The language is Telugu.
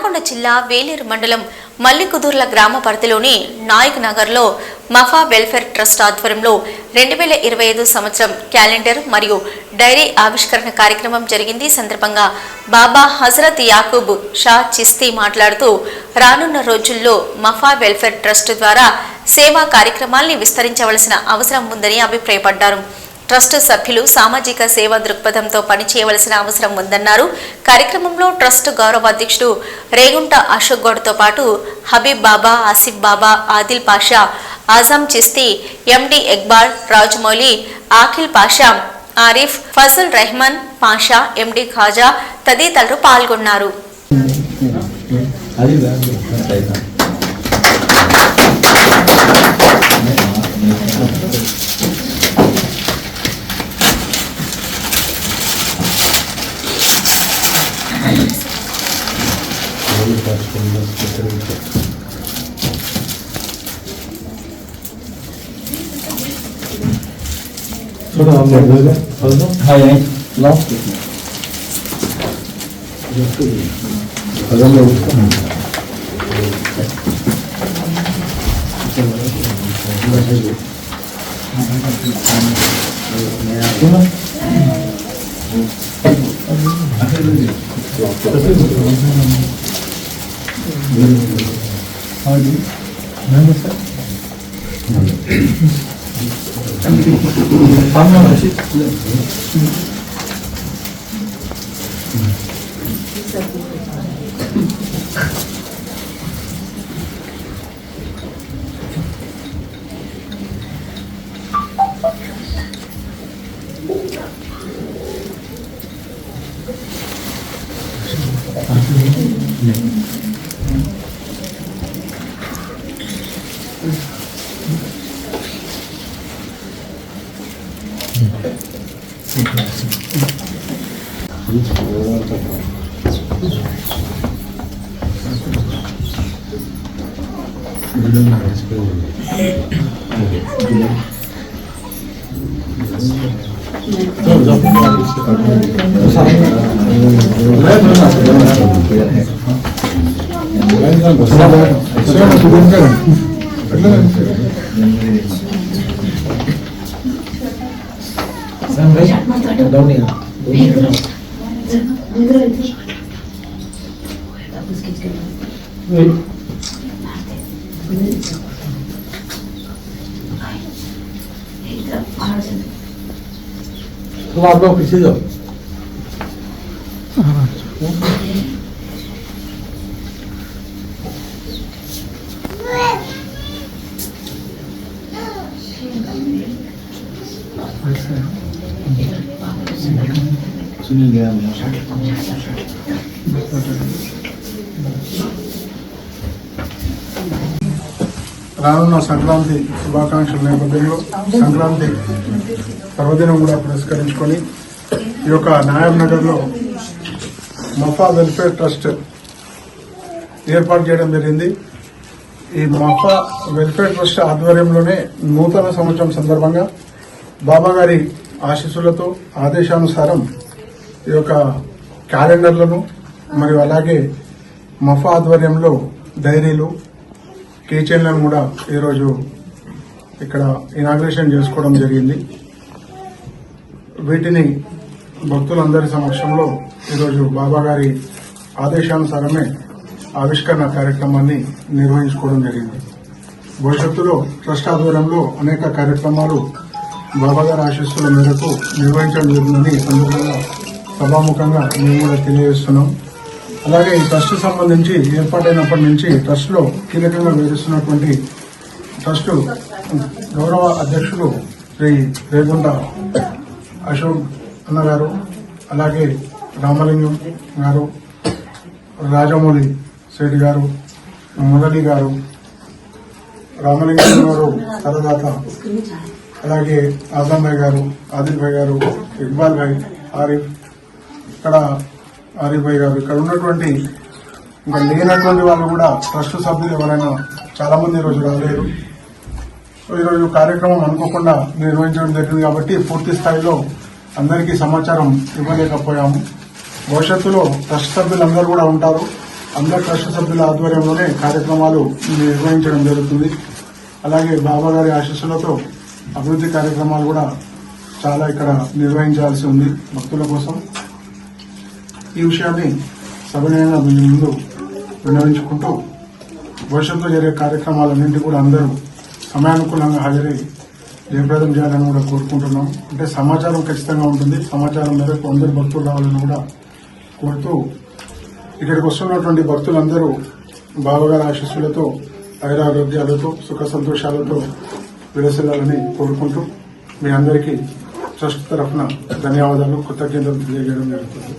నల్గొండ జిల్లా వేలేరు మండలం మల్లికుదుర్ల గ్రామ పరిధిలోని నాయక్ నగర్లో మఫా వెల్ఫేర్ ట్రస్ట్ ఆధ్వర్యంలో 2025 సంవత్సరం క్యాలెండర్ మరియు డైరీ ఆవిష్కరణ కార్యక్రమం జరిగింది. సందర్భంగా బాబా హజరత్ యాకూబ్ షా చిస్తీ మాట్లాడుతూ రానున్న రోజుల్లో మఫా వెల్ఫేర్ ట్రస్ట్ ద్వారా సేవా కార్యక్రమాల్ని విస్తరించవలసిన అవసరం ఉందని అభిప్రాయపడ్డారు. ట్రస్ట్ సభ్యులు సామాజిక సేవా దృక్పథంతో పనిచేయవలసిన అవసరం ఉందన్నారు. కార్యక్రమంలో ట్రస్ట్ గౌరవ అధ్యక్షుడు రేగుంట అశోక్ గౌడ్తో పాటు హబీబ్ బాబా, ఆసిఫ్ బాబా, ఆదిల్ పాషా, ఆజం చిస్తీ, ఎండి ఇక్బాల్, రాజమౌళి, ఆఖిల్ పాషా, ఆరిఫ్, ఫజల్ రెహమాన్ పాషా, ఎండి ఖాజా తదితరులు పాల్గొన్నారు. రానున్న సంక్రాంతి శుభాకాంక్షల నేపథ్యంలో సంక్రాంతి పర్వదినం కూడా పురస్కరించుకొని ఈ యొక్క నాయబ్ నగర్లో మఫా వెల్ఫేర్ ట్రస్ట్ ఏర్పాటు చేయడం జరిగింది. ఈ మఫా వెల్ఫేర్ ట్రస్ట్ ఆధ్వర్యంలోనే నూతన సంవత్సరం సందర్భంగా బాబా గారి ఆశీస్సులతో ఆదేశానుసారం ఈ యొక్క క్యాలెండర్లను మరియు అలాగే మఫా ఆధ్వర్యంలో డైరీలు, కిచెన్లను కూడా ఈరోజు ఇక్కడ ఇనాగ్రేషన్ చేసుకోవడం జరిగింది. వీటిని భక్తులందరి సమక్షంలో ఈరోజు బాబా గారి ఆదేశానుసారమే ఆవిష్కరణ కార్యక్రమాన్ని నిర్వహించుకోవడం జరిగింది. భవిష్యత్తులో ట్రస్ట్ ఆధ్వర్యంలో అనేక కార్యక్రమాలు బాబా గారి ఆశీస్సుల మేరకు నిర్వహించడం జరుగుతుందని ఈ సందర్భంగా సభాముఖంగా మేము కూడా తెలియజేస్తున్నాం. అలాగే ఈ ట్రస్ట్ సంబంధించి ఏర్పాటైనప్పటి నుంచి ట్రస్ట్ లో కీలకంగా వ్యవహరిస్తున్నటువంటి ట్రస్ట్ గౌరవ అధ్యక్షులు శ్రీ రేగుంట అశోక్ అన్న గారు, అలాగే రామలింగం గారు, రాజమౌళి శెట్టి గారు, మురళి గారు, రామలింగం గారు తరదాత, అలాగే ఆజం భాయ్ గారు, ఆదిల్ భాయ్ గారు, ఇక్బాల్ భాయ్, ఆరిఫ్, ఇక్కడ ఆరిఫ్ భాయ్ గారు, ఇక్కడ ఉన్నటువంటి ఇంకా లేనటువంటి వాళ్ళు కూడా ట్రస్ట్ సభ్యులు ఎవరైనా చాలా మంది ఈరోజు రాలేరు. ఈరోజు కార్యక్రమం అనుకోకుండా నిర్వహించడం జరిగింది కాబట్టి పూర్తి స్థాయిలో అందరికీ సమాచారం ఇవ్వలేకపోయాము. భవిష్యత్తులో ట్రస్ట్ సభ్యులందరూ కూడా ఉంటారు. అందరు ట్రస్ట్ సభ్యుల ఆధ్వర్యంలోనే కార్యక్రమాలు నిర్వహించడం జరుగుతుంది. అలాగే బాబా గారి ఆశీస్సులతో అభివృద్ధి కార్యక్రమాలు కూడా చాలా ఇక్కడ నిర్వహించాల్సి ఉంది భక్తుల కోసం. ఈ విషయాన్ని సవినయంగా మీ ముందు విన్నవించుకుంటూ భవిష్యత్తులో జరిగే కార్యక్రమాలన్నింటి కూడా అందరూ సమయానుకూలంగా హాజరై జయప్రదం చేయాలని కూడా కోరుకుంటున్నాం. అంటే సమాచారం ఖచ్చితంగా ఉంటుంది. సమాచారం మేరకు అందరు భక్తులు రావాలని కూడా కోరుతూ ఇక్కడికి వస్తున్నటువంటి భక్తులందరూ బాబాగారి ఆశీస్సులతో ఐరారోగ్యాలతో సుఖ సంతోషాలతో విలసిల్లాలని కోరుకుంటూ మీ అందరికీ ట్రస్ట్ తరఫున ధన్యవాదాలు, కృతజ్ఞతలు తెలియజేయడం జరుగుతుంది.